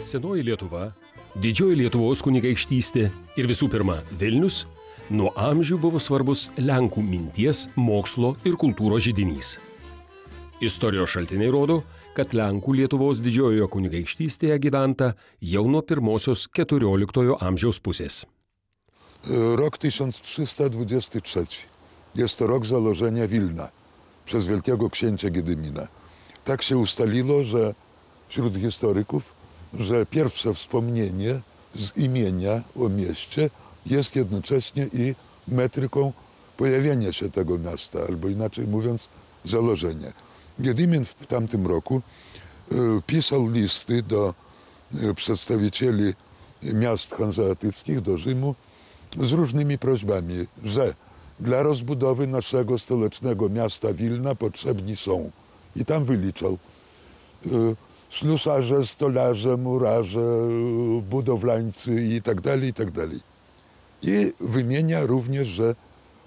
Senoji Lietuva, didžioji Lietuvos kunigaikštystė ir visų pirma Vilnius nuo amžių buvo svarbus Lenkų minties, mokslo ir kultūros židinys. Istorijos šaltiniai rodo, kad Lenkų Lietuvos didžiojoje kunigaikštystėje gyventa jau nuo pirmosios 14 amžiaus pusės. Rok 1323. Jest to rok założenia Wilna przez wielkiego księcia Gedymina. Tak się ustaliło, że wśród historyków, że pierwsze wspomnienie z imienia o mieście jest jednocześnie i metryką pojawienia się tego miasta, albo inaczej mówiąc, założenia. Gedymin w tamtym roku pisał listy do przedstawicieli miast hanzeatyckich, do Rzymu, z różnymi prośbami, że dla rozbudowy naszego stołecznego miasta Wilna potrzebni są. I tam wyliczał ślusarze, stolarze, murarze, budowlańcy i tak dalej, i tak dalej. I wymienia również, że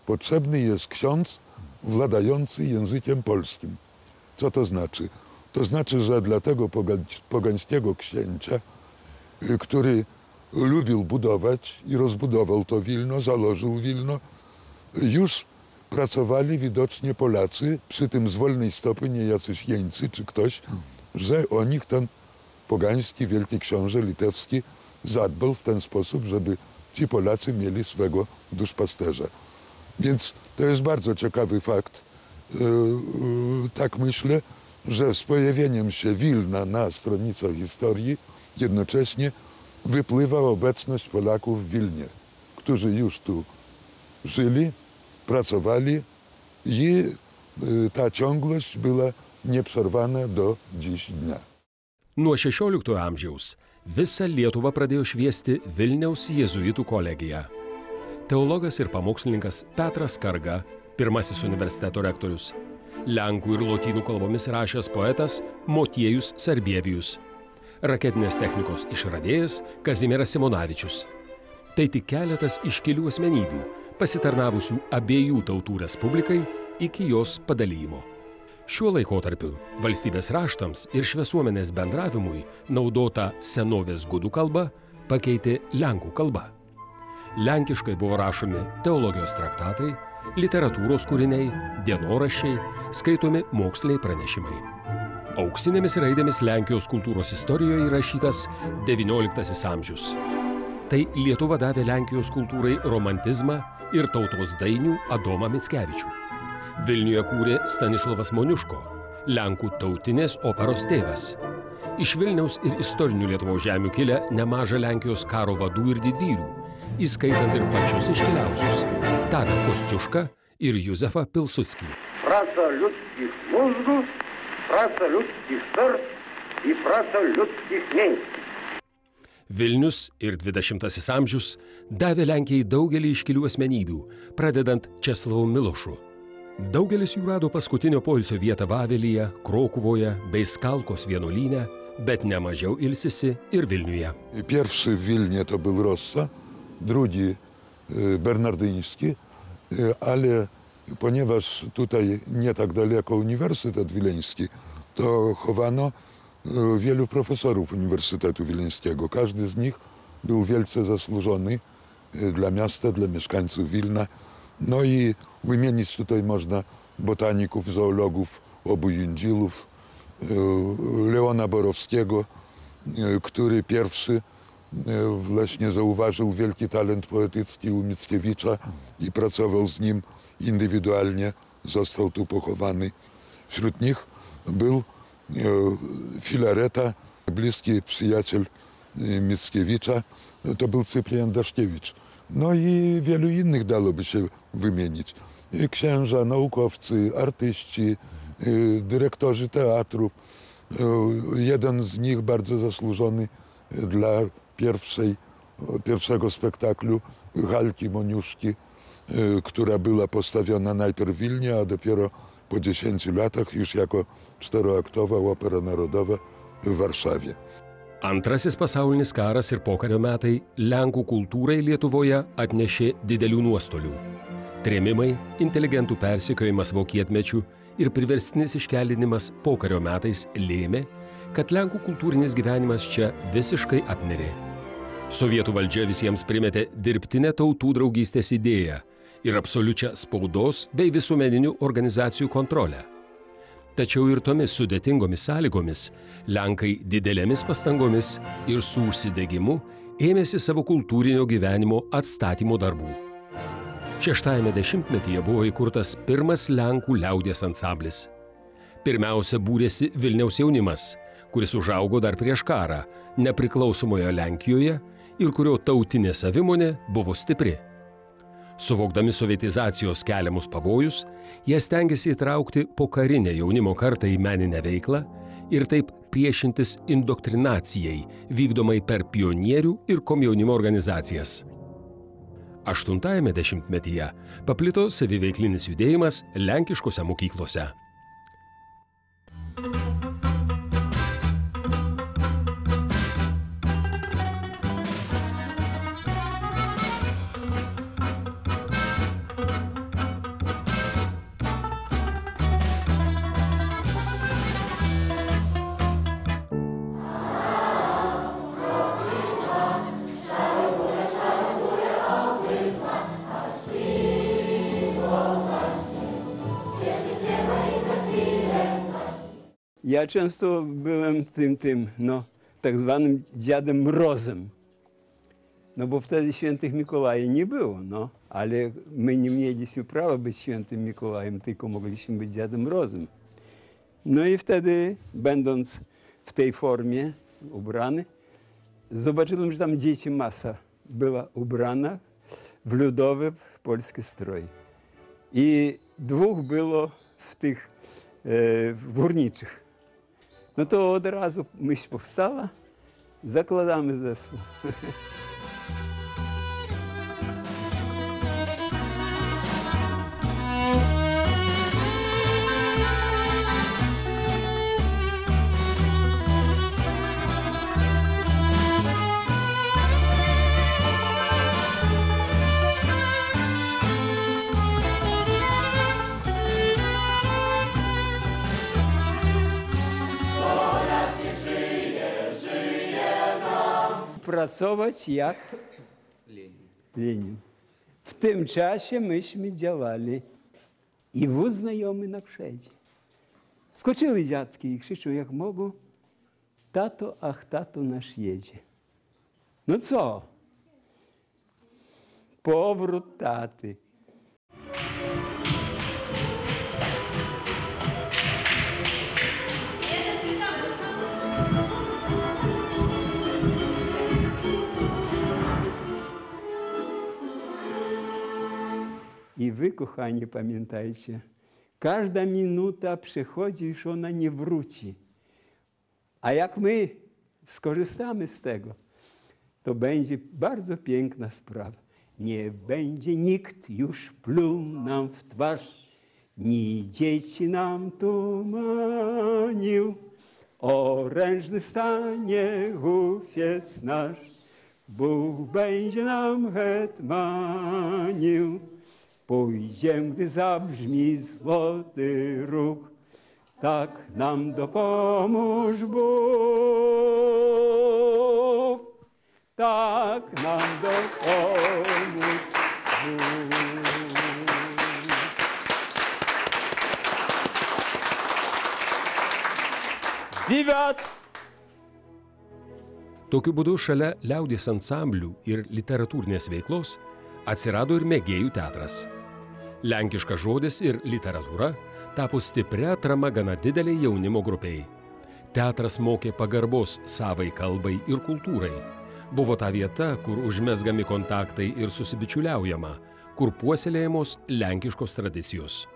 potrzebny jest ksiądz władający językiem polskim. Co to znaczy? To znaczy, że dla tego pogańskiego księcia, który lubił budować i rozbudował to Wilno, założył Wilno, już pracowali widocznie Polacy, przy tym z wolnej stopy nie jacyś jeńcy czy ktoś, że o nich ten pogański wielki książę litewski zadbał w ten sposób, żeby ci Polacy mieli swego duszpasterza. Więc to jest bardzo ciekawy fakt. Tak myślę, że z pojawieniem się Wilna na stronicach historii jednocześnie wypływa obecność Polaków w Wilnie, którzy już tu żyli, pracowali i ta ciągłość była nepřervana do dziś dnia. Nuo 16 amžiaus visą Lietuvą pradėjo šviesti Vilniaus jėzuitų kolegija. Teologas ir pamokslininkas Petras Skarga, pirmasis universiteto rektorius, lenkų ir lotynų kalbomis rašęs poetas Motiejus Sarbievijus, raketinės technikos išradėjas Kazimieras Simonavičius. Tai tik keletas iškilių asmenybių, pasitarnavusių abiejų tautų respublikai iki jos padalijimo. Šiuo laikotarpiu valstybės raštams ir šviesuomenės bendravimui naudota senovės gudų kalba pakeitė lenkų kalba. Lenkiškai buvo rašomi teologijos traktatai, literatūros kūriniai, dienoraščiai, skaitomi moksliniai pranešimai. Auksinėmis raidėmis Lenkijos kultūros istorijoje įrašytas XIX amžius. Tai Lietuva davė Lenkijos kultūrai romantizmą ir tautos dainių Adomą Mickevičių. Vilniuje kūrė Stanislovas Moniuško, Lenkų tautinės operos tėvas. Iš Vilniaus ir istorinių Lietuvos žemių kilę nemaža Lenkijos karo vadų ir didvyrių, įskaitant ir pačius iškiliausius – Tadą Kosciušką ir Józefą Pilsudskį. Praca ludzkich mózgów, praca ludzkich serc i praca ludzkich mięśni. Vilnius ir 20 amžius davė Lenkijai daugelį iškilių asmenybių, pradedant Česlovu Milošu. Daugelis jų rado paskutinio poilsio vietą Vavelyje, Krokuvoje bei Skalkos vienuolyne, bet nemažiau ilsisi ir Vilniuje. Pierwszy w Wilnie to był Rossa, drugi Bernardyński, ale ponieważ tutaj nie tak daleko Uniwersytet Wileński, to chowano wielu profesorów Uniwersytetu Wileńskiego. Każdy z nich był wielce zasłużony dla miasta, dla mieszkańców Wilna. No i wymienić tutaj można botaników, zoologów, obu Jundzilów, Leona Borowskiego, który pierwszy właśnie zauważył wielki talent poetycki u Mickiewicza i pracował z nim indywidualnie. Został tu pochowany. Wśród nich był Filareta, bliski przyjaciel Mickiewicza, to był Cyprian Daszkiewicz. No i wielu innych dałoby się wymienić. Księża, naukowcy, artyści, dyrektorzy teatrów. Jeden z nich bardzo zasłużony dla pierwszego spektaklu Halki Moniuszki, która była postawiona najpierw w Wilnie, a dopiero po 10 latach już jako 4-aktowa opera narodowa w Warszawie. Antrasis pasaulinis karas ir pokario metai Lenkų kultūrai Lietuvoje atnešė didelių nuostolių. Trėmimai, inteligentų persekiojimas vokietmečiu ir priverstinis iškeldinimas pokario metais lėmė, kad Lenkų kultūrinis gyvenimas čia visiškai apmirė. Sovietų valdžia visiems primetė dirbtinę tautų draugystės idėją ir absoliučią spaudos bei visuomeninių organizacijų kontrolę. Tačiau ir tomis sudėtingomis sąlygomis Lenkai didelėmis pastangomis ir su užsidegimu ėmėsi savo kultūrinio gyvenimo atstatymo darbų. Šeštajame dešimtmetyje buvo įkurtas pirmas Lenkų liaudies ansamblis. Pirmiausia būrėsi Vilniaus jaunimas, kuris užaugo dar prieš karą nepriklausomoje Lenkijoje ir kurio tautinė savimonė buvo stipri. Suvokdami sovietizacijos keliamus pavojus, jie stengiasi įtraukti pokarinę jaunimo kartą į meninę veiklą ir taip priešintis indoktrinacijai, vykdomai per pionierių ir komjaunimo organizacijas. 8-ajame dešimtmetyje paplito saviveiklinis judėjimas lenkiškose mokyklose. Ja często byłem tak zwanym Dziadem Mrozem. No bo wtedy świętych Mikołaja nie było, ale my nie mieliśmy prawa być świętym Mikołajem, tylko mogliśmy być Dziadem Mrozem. No i wtedy, będąc w tej formie ubrany, zobaczyłem, że tam dzieci masa była ubrana w ludowy polski strój. I dwóch było w tych górniczych. No to od razu myśl powstała, zakładamy zespół. Pracować jak Lenin. W tym czasie myśmy działali i wóz znajomy na przedzie. Skoczyły dziadki i krzyczą jak mogą: tato, ach tato nasz jedzie. No co? Powrót taty. I wy, kochani, pamiętajcie, każda minuta przechodzi, już ona nie wróci. A jak my skorzystamy z tego, to będzie bardzo piękna sprawa. Nie będzie nikt już pluł nam w twarz, ni dzieci nam tumanił. Orężny stanie hufiec nasz, Bóg będzie nam hetmanił. Pójdziem, gdy zabrzmi złoty róg, tak nam dopomóż Bóg. Tak nam dopomóż Bóg. Wiwat! Tokiu būdu šalia liaudies ansamblių ir literatūrinės veiklos atsirado ir mėgėjų teatras. Lenkiškas žodis ir literatūra tapo stipria atrama gana dideliai jaunimo grupiai. Teatras mokė pagarbos savai kalbai ir kultūrai. Buvo ta vieta, kur užmezgami kontaktai ir susibičiuliaujama, kur puoselėjamos lenkiškos tradycijos.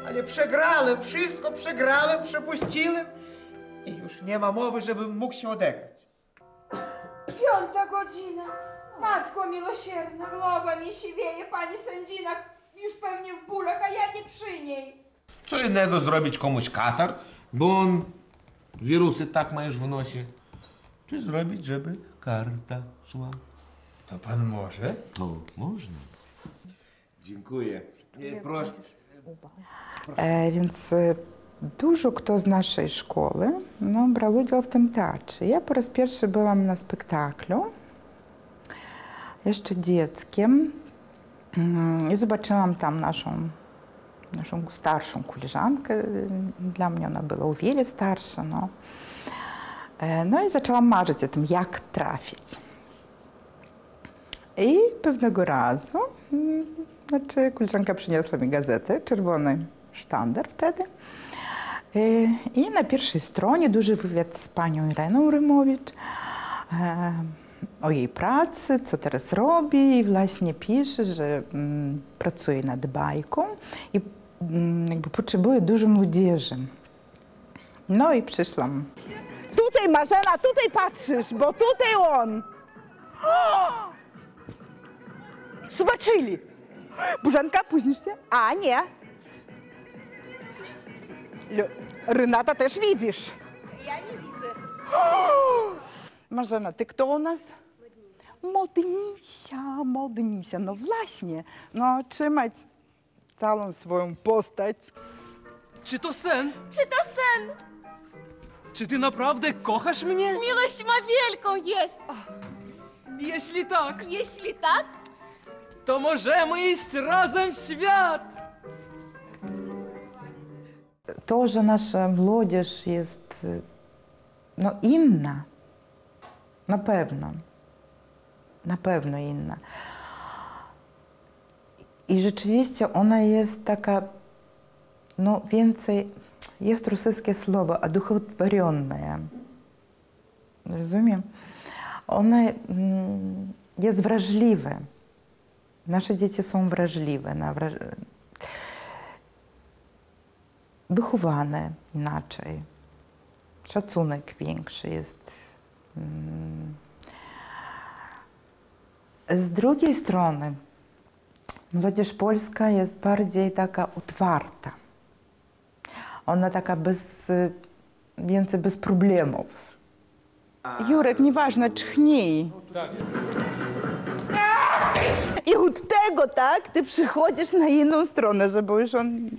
Ale przegrałem, wszystko przegrałem, przepuściłem i już nie ma mowy, żebym mógł się odegrać. 5 godzina. Matko miłosierna, głowa mi siwieje, pani sędzina już pewnie w bólach, a ja nie przy niej. Co innego zrobić komuś katar, bo on wirusy tak ma już w nosie. Czy zrobić, żeby karta szła? To pan może? To można. Dziękuję. Proszę. Więc dużo kto z naszej szkoły brał udział w tym teatrze. Ja po raz pierwszy byłam na spektaklu, jeszcze dzieckiem, i zobaczyłam tam naszą starszą koleżankę. Dla mnie ona była o wiele starsza. No i zaczęłam marzyć o tym, jak trafić. I pewnego razu, koleżanka przyniosła mi gazetę, czerwony sztandar wtedy. I na pierwszej stronie duży wywiad z panią Ireną Rymowicz o jej pracy, co teraz robi, i właśnie pisze, że pracuje nad bajką i jakby potrzebuje dużo młodzieży. No i przyszłam. Tutaj, Marzena, tutaj patrzysz, bo tutaj on. Zobaczyli. Bożenka, później się? A, nie. Renata też widzisz. Ja nie widzę. Marzena, ty kto u nas? Modnisia, no właśnie. No, trzymać całą swoją postać. Czy to sen? Czy to sen? Czy ty naprawdę kochasz mnie? Miłość ma wielką jest. Jeśli tak, to możemy iść razem w świat. To, że nasza młodzież jest inna, na pewno inna. I rzeczywiście ona jest taka, więcej, jest rosyjskie słowo, одухотворенная. Rozumiem? Ona jest wrażliwe. Nasze dzieci są wrażliwe, wychowane inaczej. Szacunek większy jest. Z drugiej strony młodzież polska jest bardziej taka otwarta. Ona taka więcej bez problemów. Jurek, nieważne, czchnij. I od tego, tak, ty przychodzisz na inną stronę, żeby już on...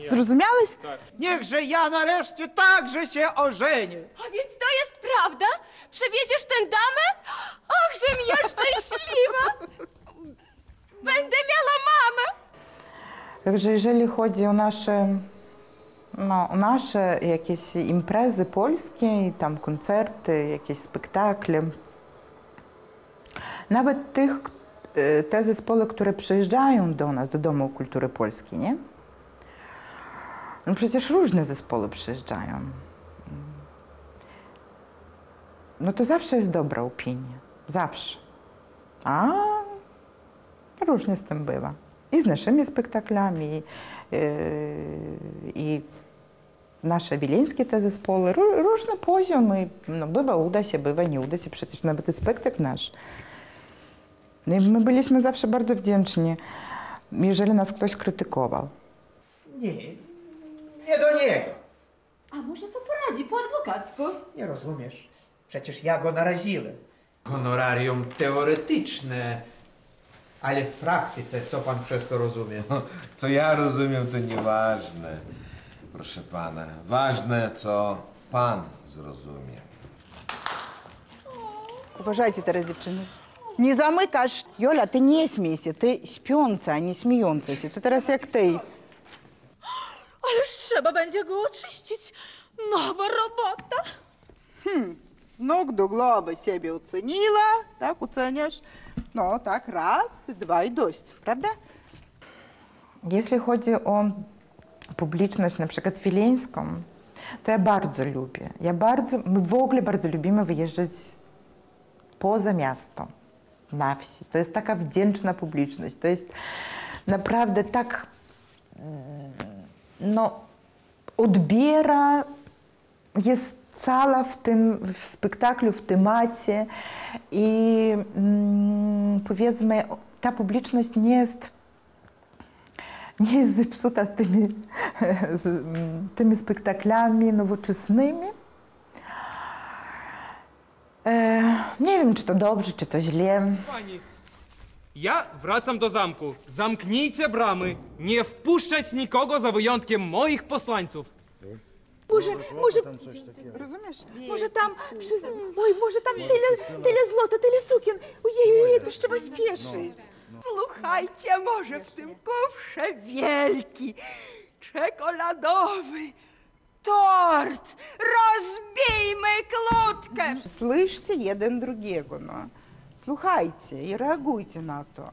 Zrozumiałeś? Niechże ja nareszcie także się ożenię. A więc to jest prawda? Przewieziesz tę damę? Och, żem ja szczęśliwa! Będę miała mamę! Także jeżeli chodzi o nasze jakieś imprezy polskie, tam koncerty, jakieś spektakle, nawet te zespoły, które przyjeżdżają do nas, do Domu Kultury Polskiej, nie? No przecież różne zespoły przyjeżdżają. No to zawsze jest dobra opinia. Zawsze. A różnie z tym bywa. I z naszymi spektaklami, i nasze wileńskie te zespoły. Różne poziomy. No bywa, uda się, bywa, nie uda się. Przecież nawet i spektakl nasz. I my byliśmy zawsze bardzo wdzięczni, jeżeli nas ktoś krytykował. Nie do niego. A może co poradzi po adwokacku? Nie rozumiesz. Przecież ja go naraziłem. Honorarium teoretyczne, ale w praktyce co pan przez to rozumie? Co ja rozumiem, to nieważne. Proszę pana, ważne, co pan zrozumie. Uważajcie teraz, dziewczyny. Nie zamykasz. Jola, ty nie śmiej się, ty śpiąca, a nie śmiejąca się. To teraz jak ty. Ależ trzeba będzie go oczyścić. Nowa robota. Z nóg do głowy siebie oceniła, tak, oceniasz. No tak, raz, dwa i dość, prawda? Jeśli chodzi o publiczność, na przykład wileńską, to ja bardzo lubię. My w ogóle bardzo lubimy wyjeżdżać poza miasto, na wsi. To jest taka wdzięczna publiczność. To jest naprawdę tak, odbiera, jest cała w spektaklu, w temacie i powiedzmy, ta publiczność nie jest zepsuta tymi spektaklami nowoczesnymi. Nie wiem, czy to dobrze, czy to źle. Pani, Ja wracam do zamku. Zamknijcie bramy. Nie wpuszczać nikogo za wyjątkiem moich posłańców. Może, rozumiesz? Może tam, oj, może tam tyle złota, tyle sukien. Ojej, to trzeba spieszyć. Słuchajcie, może w tym kufrze wielki, czekoladowy tort. Rozbijmy klutkę. Слышите jeden drugiego, no. Słuchajcie i reagujcie na to.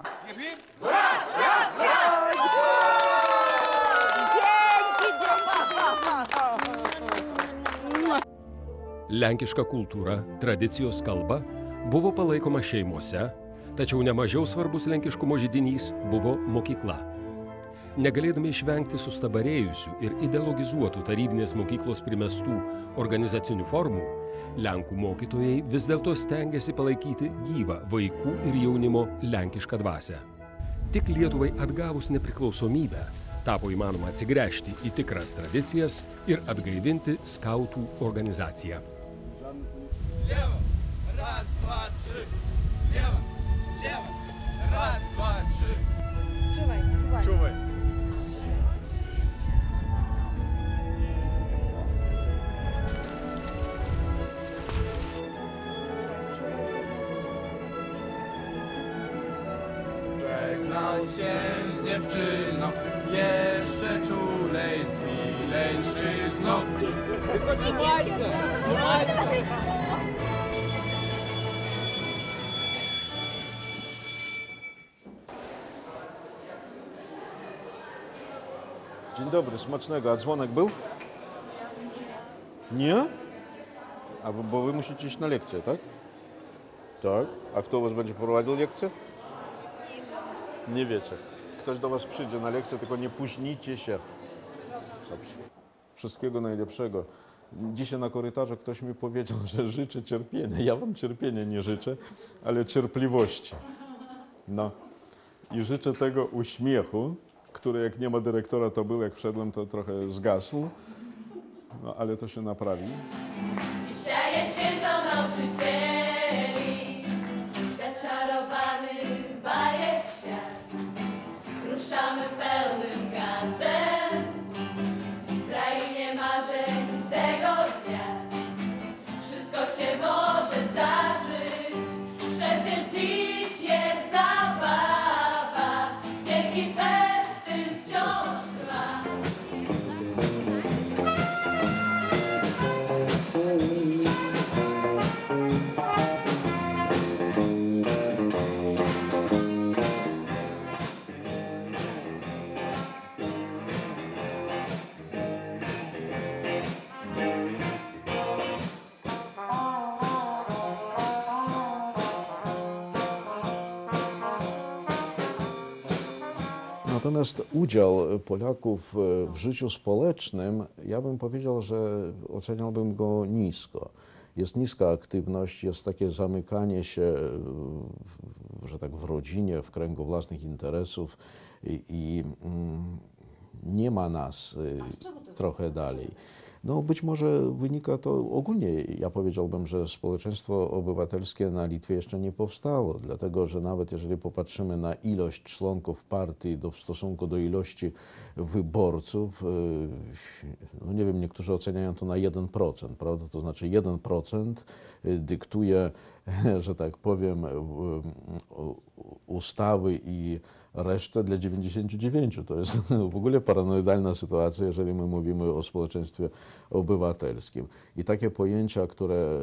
Lenkiška kultūra, tradicijos kalba buvo palaikoma šeimose, tačiau nemažiau svarbus lenkiškumo židinys buvo mokykla. Negalėdami išvengti sustabarėjusių ir ideologizuotų tarybinės mokyklos primestų organizacinių formų, Lenkų mokytojai vis dėlto stengiasi palaikyti gyvą vaikų ir jaunimo lenkišką dvasią. Tik Lietuvai atgavus nepriklausomybę tapo įmanoma atsigręžti į tikras tradicijas ir atgaivinti skautų organizaciją. Лево, раз, два, три. Лево, лево, раз, два, три. Чувай. Żegnał się z dziewczyną, jeszcze czulej z wileńszczyzną. Tylko trzymajcie! Dzień dobry, smacznego. A dzwonek był? Nie? A bo wy musicie iść na lekcję, tak? Tak. A kto u was będzie prowadził lekcję? Nie wiecie. Ktoś do was przyjdzie na lekcję, tylko nie późnijcie się. Dobrze. Wszystkiego najlepszego. Dzisiaj na korytarzu ktoś mi powiedział, że życzę cierpienia. Ja wam cierpienia nie życzę, ale cierpliwości. No. I życzę tego uśmiechu, który jak nie ma dyrektora, to był, jak wszedłem, to trochę zgasł. No, ale to się naprawi. Dzisiaj jest święto nauczycieli, zaczarowany bajek świat. Ruszamy pełnym gazem, w krainie marzeń tego dnia. Wszystko się może zdarzyć, przecież dziś jest zabawa, wielki festyn wciąż trwa. Natomiast udział Polaków w życiu społecznym, ja bym powiedział, że oceniałbym go nisko. Jest niska aktywność, jest takie zamykanie się, że tak w rodzinie, w kręgu własnych interesów i nie ma nas trochę dalej. No być może wynika to ogólnie, ja powiedziałbym, że społeczeństwo obywatelskie na Litwie jeszcze nie powstało, dlatego że nawet jeżeli popatrzymy na ilość członków partii w stosunku do ilości wyborców, no nie wiem, niektórzy oceniają to na 1%, prawda? To znaczy 1% dyktuje, że tak powiem, ustawy i resztę dla 99. To jest w ogóle paranoidalna sytuacja, jeżeli my mówimy o społeczeństwie obywatelskim. I takie pojęcia, które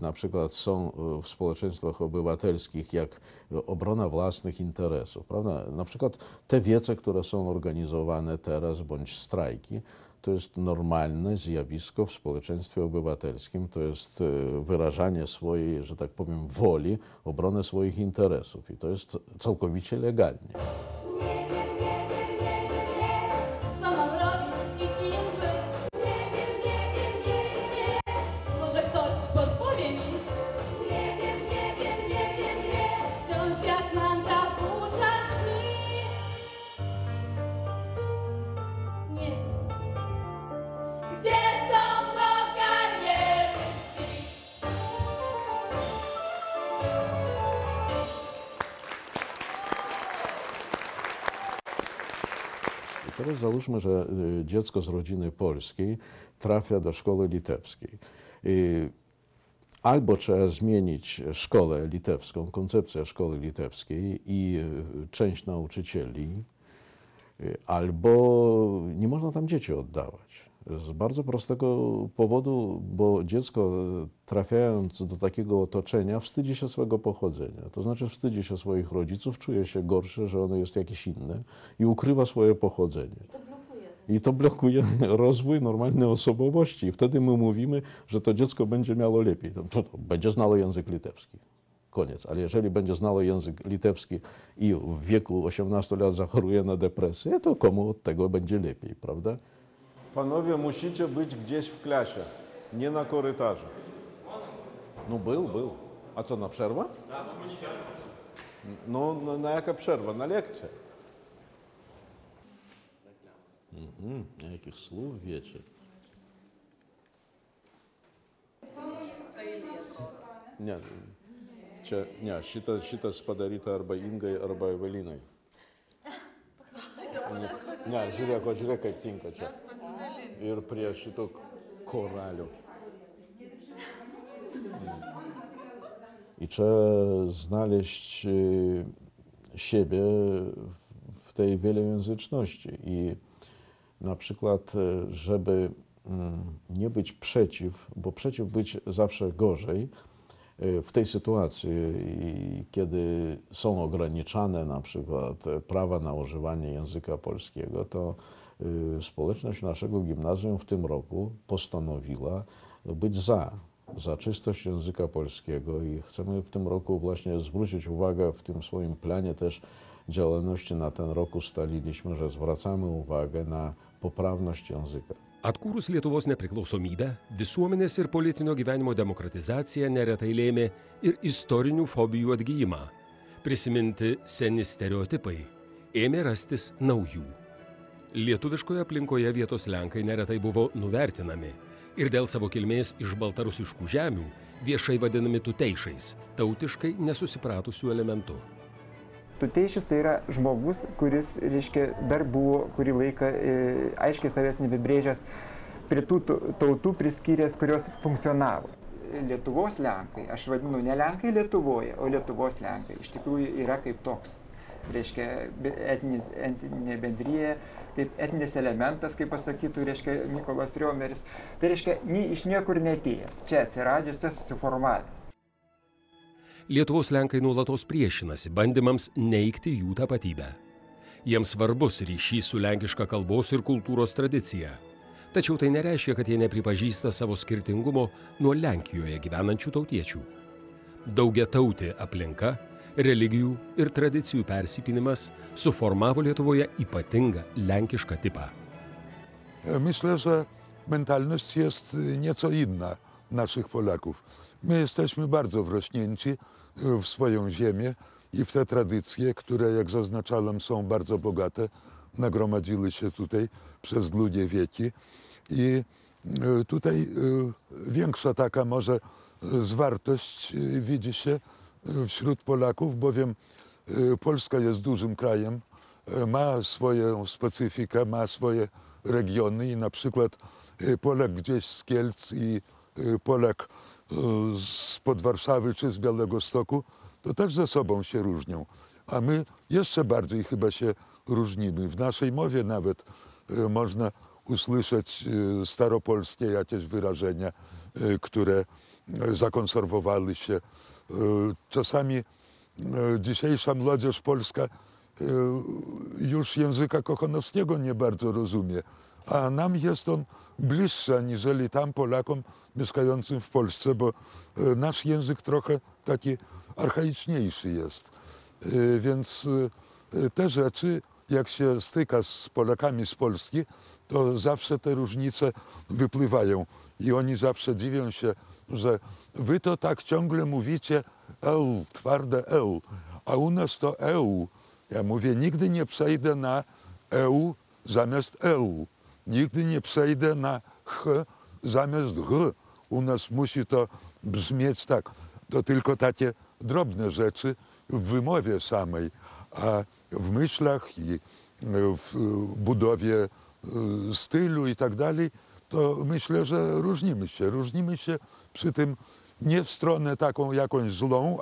na przykład są w społeczeństwach obywatelskich, jak obrona własnych interesów, prawda? Na przykład te wiece, które są organizowane teraz, bądź strajki, to jest normalne zjawisko w społeczeństwie obywatelskim, to jest wyrażanie swojej, że tak powiem, woli, obronę swoich interesów i to jest całkowicie legalnie. Co mam robić i kim być? Nie wiem. Może ktoś podpowie mi? Nie wiem. Wciąż jak mantra w uszach brzmi. Nie wiem. Gdzie są do kariery drzwi? teraz załóżmy, że dziecko z rodziny polskiej trafia do szkoły litewskiej. Albo trzeba zmienić szkołę litewską, koncepcję szkoły litewskiej i część nauczycieli, albo nie można tam dzieci oddawać. Z bardzo prostego powodu, bo dziecko trafiając do takiego otoczenia wstydzi się swojego pochodzenia. To znaczy wstydzi się swoich rodziców, czuje się gorsze, że ono jest jakieś inne i ukrywa swoje pochodzenie. I to blokuje rozwój normalnej osobowości. I wtedy my mówimy, że to dziecko będzie miało lepiej. To będzie znało język litewski. Koniec. Ale jeżeli będzie znało język litewski i w wieku 18 lat zachoruje na depresję, to komu od tego będzie lepiej, prawda? Panowie, musicie być gdzieś w klasie, nie na korytarzu. No był. A co, na przerwę? No, na jaka przerwa? Na lekcję. Jakich słów wiecie? Ne, šitas padaryta arba Ingai, arba Evelinai. Ne, žiūrėk, kaip tinka čia. Ir prie šito koralių. I trzeba znaleźć siebie w tej wielojęzyczności. I na przykład, żeby nie być przeciw, bo przeciw być zawsze gorzej, w tej sytuacji, kiedy są ograniczane na przykład prawa na używanie języka polskiego, to społeczność naszego gimnazjum w tym roku postanowiła być za czystość języka polskiego i chcemy w tym roku właśnie zwrócić uwagę, w tym swoim planie też działalności na ten rok ustaliliśmy, że zwracamy uwagę na poprawność języka. Atkūrus Lietuvos nepriklausomybę, visuomenės ir politinio gyvenimo demokratizacija neretai lėmė ir istorinių fobijų atgijimą. Prisiminti seni stereotipai, ėmė rastis naujų. Lietuviškoje aplinkoje vietos lenkai neretai buvo nuvertinami ir dėl savo kilmės iš baltarusiškų žemių viešai vadinami tuteišais, tautiškai nesusipratusių elementų. Tuteišis tai yra žmogus, kuris, reiškia, dar buvo kurį laiką aiškiai savęs neapibrėžęs, prie tų tautų priskyręs, kurios funkcionavo. Lietuvos lenkai, aš vadinu ne lenkai Lietuvoje, o Lietuvos lenkai, iš tikrųjų yra kaip toks. Reiškia, etninė bendryje, kaip etinis elementas, kaip pasakytų, reiškia, Mykolas Riomeris. Tai reiškia, iš niekur neatėjęs, čia atsiradęs, čia susiformavęs. Lietuvos lenkai nuolatos priešinasi bandymams neigti jų tapatybę. Jiems svarbus ryšys su lenkiška kalbos ir kultūros tradicija. Tačiau tai nereiškia, kad jie nepripažįsta savo skirtingumo nuo Lenkijoje gyvenančių tautiečių. Daugiatautė aplinka, religijų ir tradicijų persipynimas suformavo Lietuvoje ypatingą lenkišką tipą. Myślę, że mentalność jest nieco inna naszych Polaków. My jesteśmy bardzo wrośnięci w swoją ziemię i w te tradycje, które, jak zaznaczałem, są bardzo bogate, nagromadziły się tutaj przez długie wieki. I tutaj większa taka może zwartość widzi się wśród Polaków, bowiem Polska jest dużym krajem, ma swoją specyfikę, ma swoje regiony i na przykład Polak gdzieś z Kielc i Polak spod Warszawy czy z Białegostoku, to też ze sobą się różnią. A my jeszcze bardziej chyba się różnimy. W naszej mowie nawet można usłyszeć staropolskie jakieś wyrażenia, które zakonserwowały się. Czasami dzisiejsza młodzież polska już języka Kochanowskiego nie bardzo rozumie, a nam jest on bliższy aniżeli tam Polakom mieszkającym w Polsce, bo nasz język trochę taki archaiczniejszy jest. Więc te rzeczy, jak się styka z Polakami z Polski, to zawsze te różnice wypływają i oni zawsze dziwią się, że wy to tak ciągle mówicie eł, twarde eł, a u nas to eł. Ja mówię, nigdy nie przejdę na eł zamiast eł. Nigdy nie przejdę na ch zamiast g. U nas musi to brzmieć tak. To tylko takie drobne rzeczy w wymowie samej, a w myślach i w budowie stylu i tak dalej, to myślę, że różnimy się. Różnimy się przy tym nie w stronę taką jakąś złą,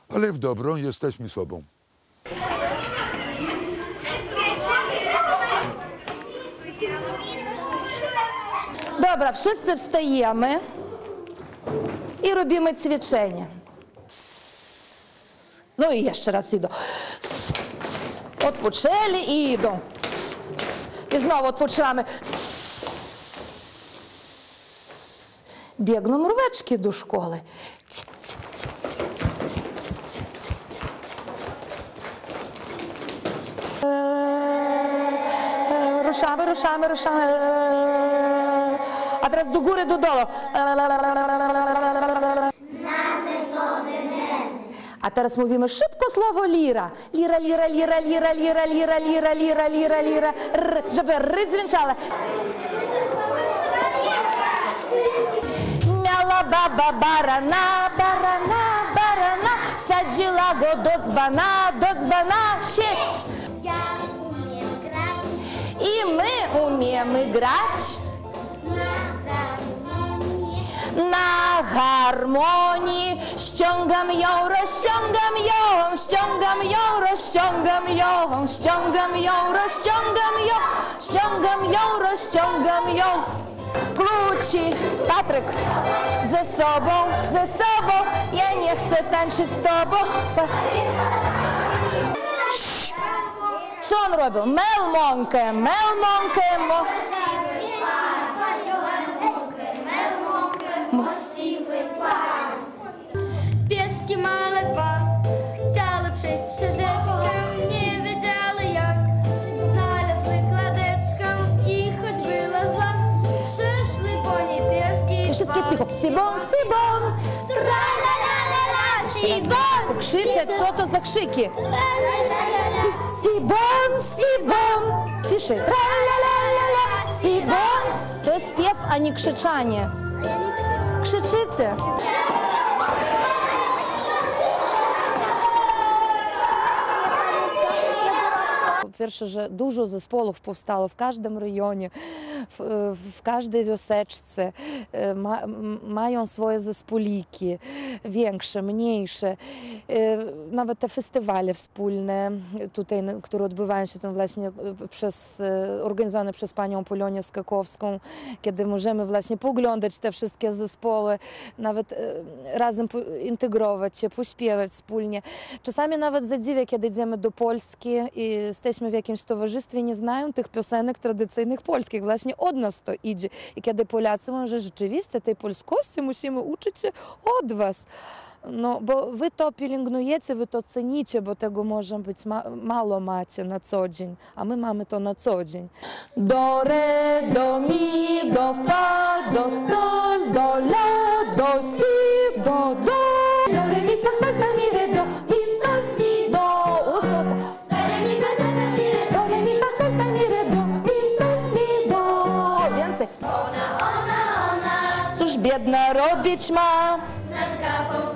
ale w dobrą jesteśmy sobą. Dobra, wszyscy wstajemy i robimy ćwiczenie. No i jeszcze raz idą. Odpoczęli i idą. I znowu odpoczywamy. Biegną mróweczki do szkoły. Ruszamy, ruszamy, ruszamy. A teraz do góry, do dołu. A teraz mówimy szybko słowo lira. Lira, lira, lira, lira, lira, lira, lira, lira, lira, lira, żeby ry dźwięczało. Miała baba barana, barana, barana, wsadziła go do dzbana sieć. I my umiemy grać na harmonii. Ściągam ją, rozciągam ją, ściągam ją, rozciągam ją, ściągam ją, rozciągam ją, ściągam ją, rozciągam ją. Kluci, Patryk, ze sobą, ja nie chcę tańczyć z tobą. Co on robił? Melmonkę, melmonkę, Pieski małe dwa chciały przejść przez rzeczkę, nie wiedziały jak. Znalazły kładeczkę i choć była zła, przyszły po niej pieski. Wszystkie cicho. Sibon, Sibon, tra-la-la-la-la, Sibon. Krzyczeć, co to za krzyki? Sibon, Sibon. Ciszej. Tra-la-la-la-la, Sibon. To jest śpiew, a nie krzyczanie. Krzyczycie. Po-pierwsze, że dużo zespołów powstało w każdym rejonie, w każdej wioseczce. Mają swoje zespoliki, większe, mniejsze. Nawet te festiwale wspólne, tutaj, które odbywają się tam właśnie organizowane przez panią Polonię Skakowską, kiedy możemy właśnie poglądać te wszystkie zespoły, nawet razem integrować się, pośpiewać wspólnie. Czasami nawet zadziwia, kiedy idziemy do Polski i jesteśmy w jakimś towarzystwie, nie znają tych piosenek tradycyjnych polskich. Właśnie od nas to idzie. I kiedy Polacy mówią, że rzeczywiście tej polskości musimy uczyć się od was. No, bo wy to pielęgnujecie, wy to cenicie, bo tego może być mało macie na co dzień, a my mamy to na co dzień. Do, re, do, mi, do, fa, do, sol, do, la, do, si, do, do. Do, re, mi, fa, sol, fa, mi, re, do, mi, sol, mi, do. Ustno. Do, re, mi, fa, sol, fa, mi, re, do, re, mi, fa, sol, fa, mi, re, do, mi, sol, mi, do. Więcej. Ona. Cóż biedna robić ma?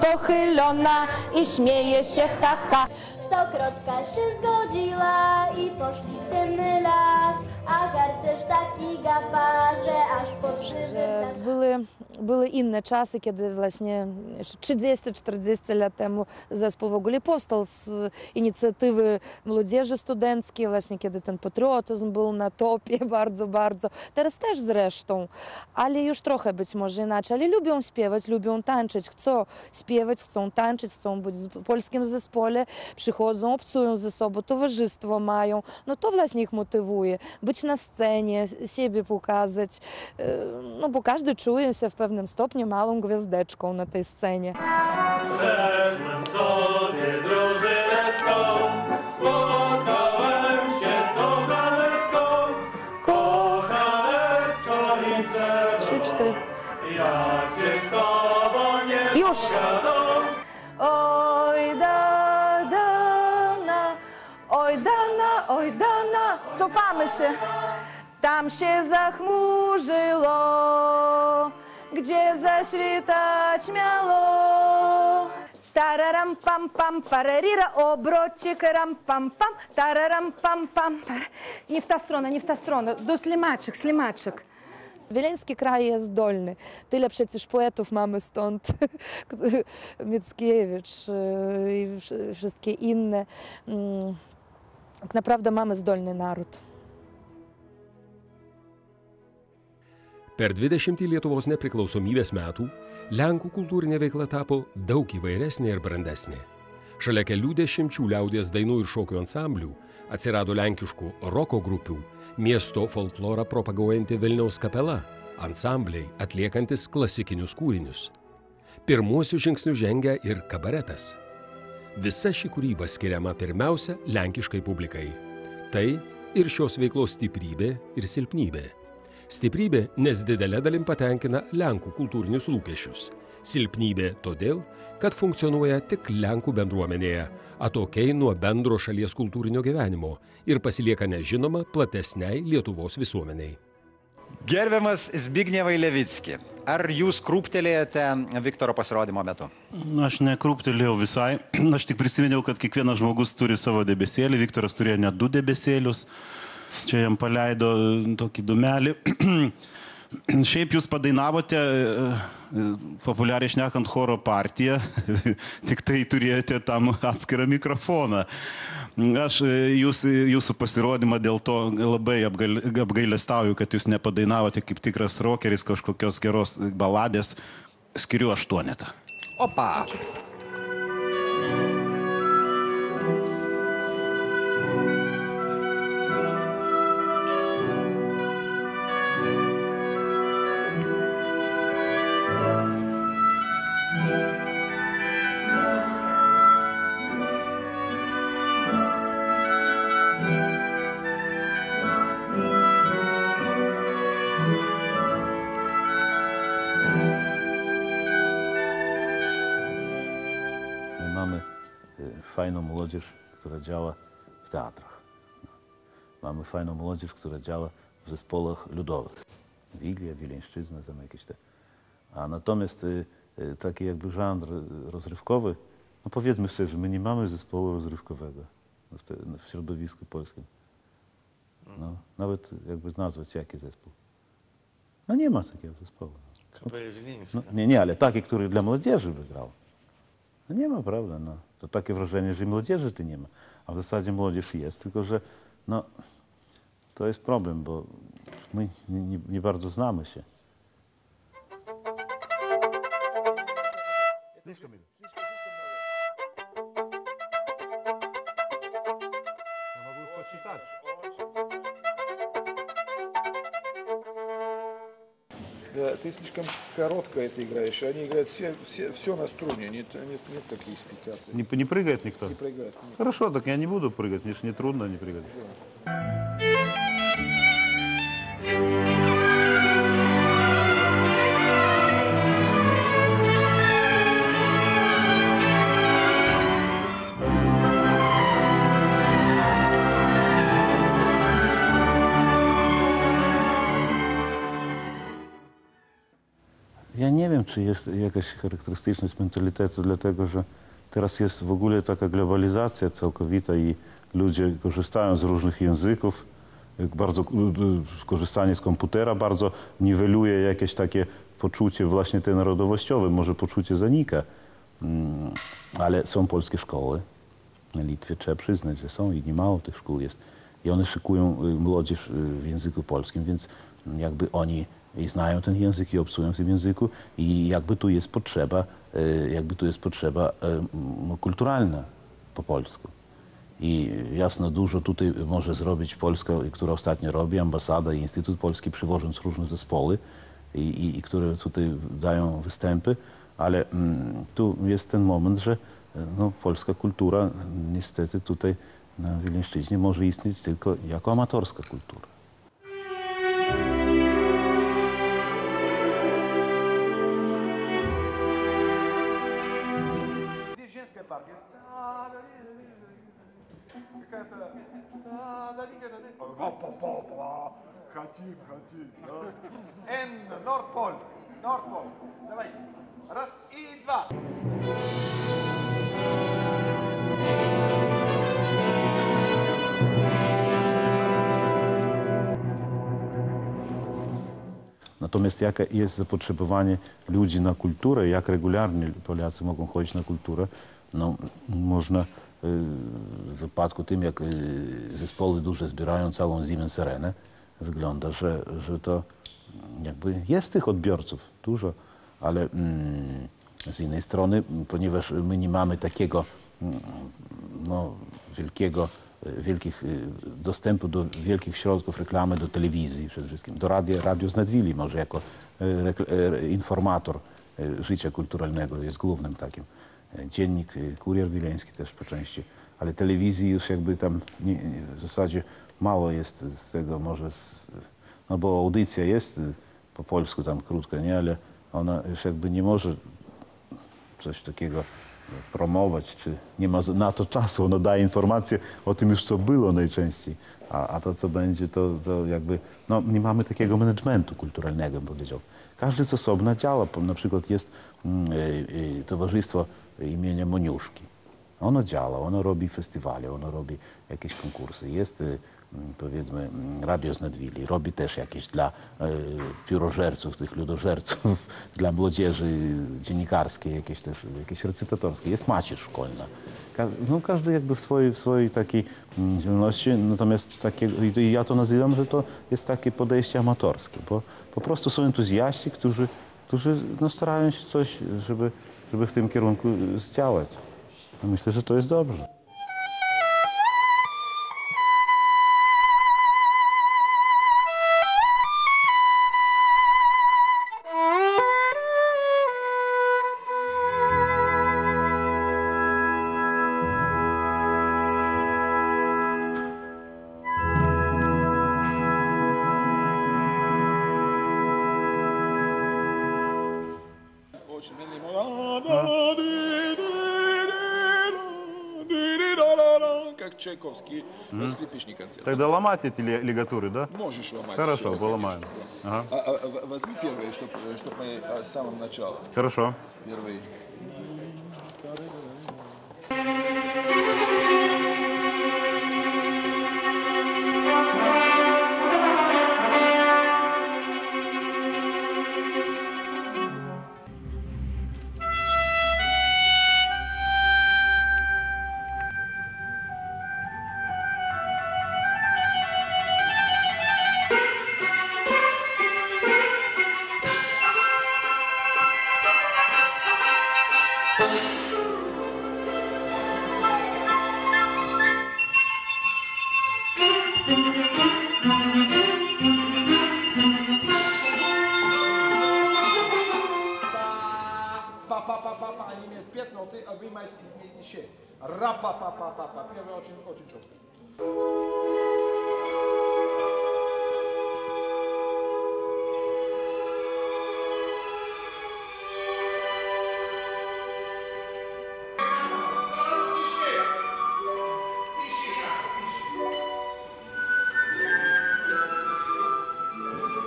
Pochylona i śmieje się, ha, ha. Stokrotka się zgodziła i poszli w ciemny las, a harcerz taki gapa, że aż potrzeby. Były inne czasy, kiedy właśnie 30-40 lat temu zespół w ogóle powstał z inicjatywy młodzieży studenckiej, właśnie kiedy ten patriotyzm był na topie bardzo, bardzo. Teraz też zresztą, ale już trochę być może inaczej. Ale lubią śpiewać, lubią tańczyć, chcą śpiewać, chcą tańczyć, chcą być w polskim zespole, przychodzą, obcują ze sobą, towarzystwo mają. No to właśnie ich motywuje. Być na scenie, siebie pokazać, no bo każdy czuje się w pewnym stopniu małą gwiazdeczką na tej scenie. Szedłem sobie drużynę swą, spotkałem się z kochalecką, kochalecką i 3-4. Jak się z tobą nie Już! Oj dana, oj dana, oj dana. Cofamy się. Tam się zachmurzyło, gdzie zaświtać miało. Тарарам-пам-пам, парарира, оброчик, рам-пам-пам, тарарам-пам-пам. Не в та строна, не в та строна. До слімачок, слімачок. Wileński kraj jest zdolny. Tyle przecież poetów mamy stąd. Mickiewicz i wszystkie inne. Tak naprawdę mamy zdolny naród. Per 20 Lietuvos nepriklausomybės metų Lenkų kultūrinė veikla tapo daug įvairesnė ir brandesnė. Šalia kelių dešimčių liaudies dainų ir šokių ansamblių atsirado lenkiškų roko grupių, miesto folklorą propaguojanti Vilniaus kapela, ansambliai atliekantis klasikinius kūrinius. Pirmuosius žingsnius žengia ir kabaretas. Visa ši kūryba skiriama pirmiausia lenkiškai publikai. Tai ir šios veiklos stiprybė ir silpnybė. Stiprybė, nes didelė dalim patenkina Lenkų kultūrinius lūkesčius. Silpnybė todėl, kad funkcionuoja tik Lenkų bendruomenėje, atokiai nuo bendro šalies kultūrinio gyvenimo ir pasilieka nežinoma platesniai Lietuvos visuomeniai. Gerbiamas Zbignevai Levicki, ar jūs krūptelėjote Viktoro pasirodymo metu? Aš nekrūptelėjau visai. Aš tik prisiminiau, kad kiekvienas žmogus turi savo debesėlį. Viktoras turėjo net 2 debesėlius. Čia jam paleido tokį dūmelį. Šiaip jūs padainavote, populiariai šnekant, choro partiją, tik tai turėjote tam atskirą mikrofoną. Aš jūsų pasirodymą dėl to labai apgailestauju, kad jūs nepadainavote kaip tikras rokeris kažkokios geros baladės. Skiriu 8. Opa! Fajną młodzież, która działa w teatrach. Mamy fajną młodzież, która działa w zespołach ludowych. Wigilia, Wileńszczyzna, tam jakieś te. A natomiast taki jakby żanr rozrywkowy, no powiedzmy szczerze, my nie mamy zespołu rozrywkowego w środowisku polskim. No, nawet jakby nazwać jaki zespół. No nie ma takiego zespołu. No, nie, ale taki, który dla młodzieży by grał. No nie ma, prawda, no. To takie wrażenie, że młodzieży tu nie ma. A w zasadzie młodzież jest, tylko że no, to jest problem, bo my nie bardzo znamy się. Да, ты слишком коротко это играешь. Они играют все на струне, нет таких спектаклей. Не прыгает никто? Не прыгает. Нет. Хорошо, так я не буду прыгать, мне же не трудно не прыгать. Да. Ja nie wiem, czy jest jakaś charakterystyczność mentalitetu, dlatego że teraz jest w ogóle taka globalizacja całkowita i ludzie korzystają z różnych języków. Bardzo korzystanie z komputera bardzo niweluje jakieś takie poczucie właśnie te narodowościowe, może poczucie zanika. Ale są polskie szkoły. Na Litwie trzeba przyznać, że są i niemało tych szkół jest. I one szykują młodzież w języku polskim, więc jakby oni i znają ten język i obcują w tym języku i jakby tu jest potrzeba kulturalna po polsku. I jasno dużo tutaj może zrobić Polska, która ostatnio robi, ambasada i Instytut Polski, przywożąc różne zespoły i które tutaj dają występy, ale tu jest ten moment, że no, polska kultura niestety tutaj na Wileńszczyźnie może istnieć tylko jako amatorska kultura. Хотим. Н, Нордполь. Давай. Раз и два. Natomiast jakie jest zapotrzebowanie ludzi na kulturę, jak regularnie Polacy mogą chodzić na kulturę, no można w wypadku tym, jak zespoły duże zbierają całą Siemens-Arenę, wygląda, że to jakby jest tych odbiorców dużo, ale z innej strony, ponieważ my nie mamy takiego no, wielkich dostępu do wielkich środków reklamy, do telewizji przede wszystkim, do Radio Znedwili może jako informator życia kulturalnego jest głównym takim. Dziennik Kurier Wileński też po części, ale telewizji już jakby tam w zasadzie mało jest z tego może, no bo audycja jest po polsku tam krótka, nie, ale ona już jakby nie może coś takiego promować, czy nie ma na to czasu. Ona daje informacje o tym już, co było najczęściej, a to, co będzie, to jakby, no nie mamy takiego managementu kulturalnego, bym powiedział. Każdy z osobna działa. Na przykład jest towarzystwo imienia Moniuszki. Ono działa, ono robi festiwale, ono robi jakieś konkursy. Jest, powiedzmy, Radio Znedwili, robi też jakieś dla piórożerców, tych ludożerców, dla młodzieży dziennikarskiej, jakieś recytatorskie. Jest macierz szkolna. No, każdy jakby w swojej takiej działalności, natomiast ja to nazywam, że to jest takie podejście amatorskie, bo po prostu są entuzjaści, którzy no, starają się coś, żeby w tym kierunku zdziałać. No, myślę, że to jest dobrze. Как Чайковский, скрипичный концерт. Тогда ломать эти лигатуры, да? Можешь ломать. Хорошо, все, поломаем. Ага. Возьми первые, чтобы мы с самого начала. Хорошо. Первый. Они имеют 5 ноты, а вы имеете 6. Ра-па-па-па-па-па. Первый очень четко.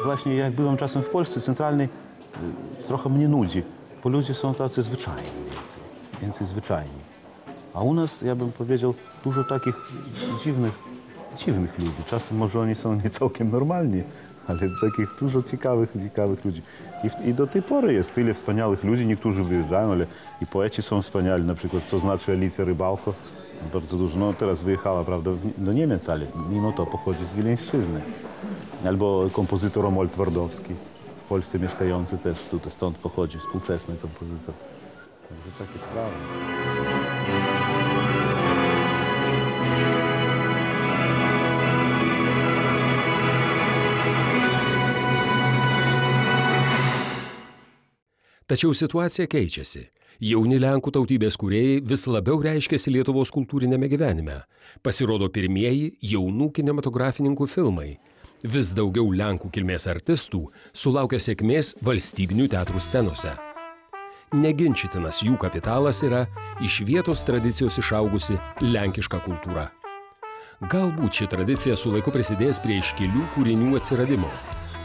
Właśnie jak byłem czasem w Polsce centralnej, trochę mnie nudzi, bo ludzie są tacy zwyczajni więcej zwyczajni. A u nas, ja bym powiedział, dużo takich dziwnych ludzi. Czasem może oni są nie całkiem normalni, ale takich dużo ciekawych ludzi. I do tej pory jest tyle wspaniałych ludzi, niektórzy wyjeżdżają, ale i poeci są wspaniali, na przykład co znaczy Alicja Rybałko. Bardzo dużo, no teraz wyjechała, prawda, do Niemiec, ale mimo to pochodzi z Wileńszczyzny. Albo kompozytor Romuald Twardowski, w Polsce mieszkający też tutaj, stąd pochodzi, współczesny kompozytor. Także takie sprawy. Tačiau situacija keičiasi. Jauni Lenkų tautybės kūrėjai vis labiau reiškiasi Lietuvos kultūrinėme gyvenime. Pasirodo pirmieji jaunų kinematografininkų filmai. Vis daugiau Lenkų kilmės artistų sulaukia sėkmės valstybinių teatrų scenose. Neginčytinas jų kapitalas yra iš vietos tradicijos išaugusi lenkiška kultūra. Galbūt ši tradicija su laiku prisidės prie iškilių kūrinių atsiradimo,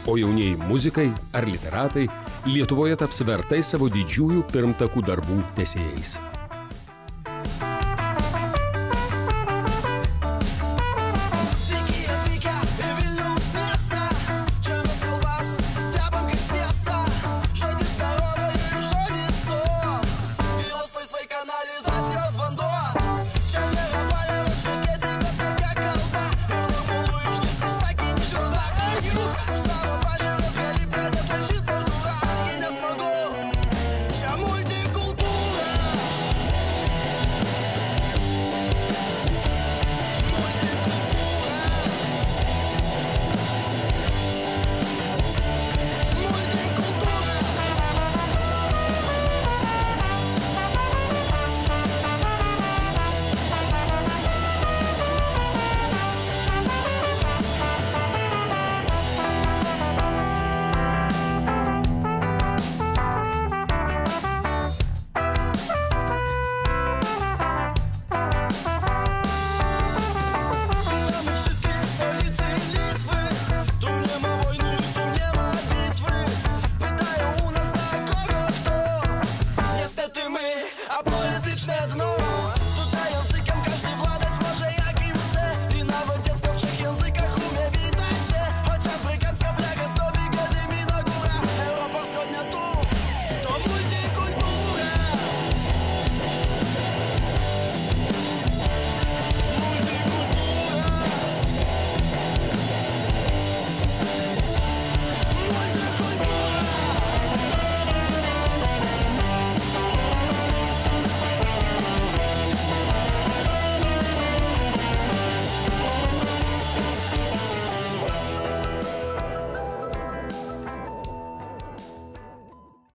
o jaunieji muzikai ar literatai Lietuvoje taps vertais savo didžiųjų pirmtakų darbų tęsėjais. Całować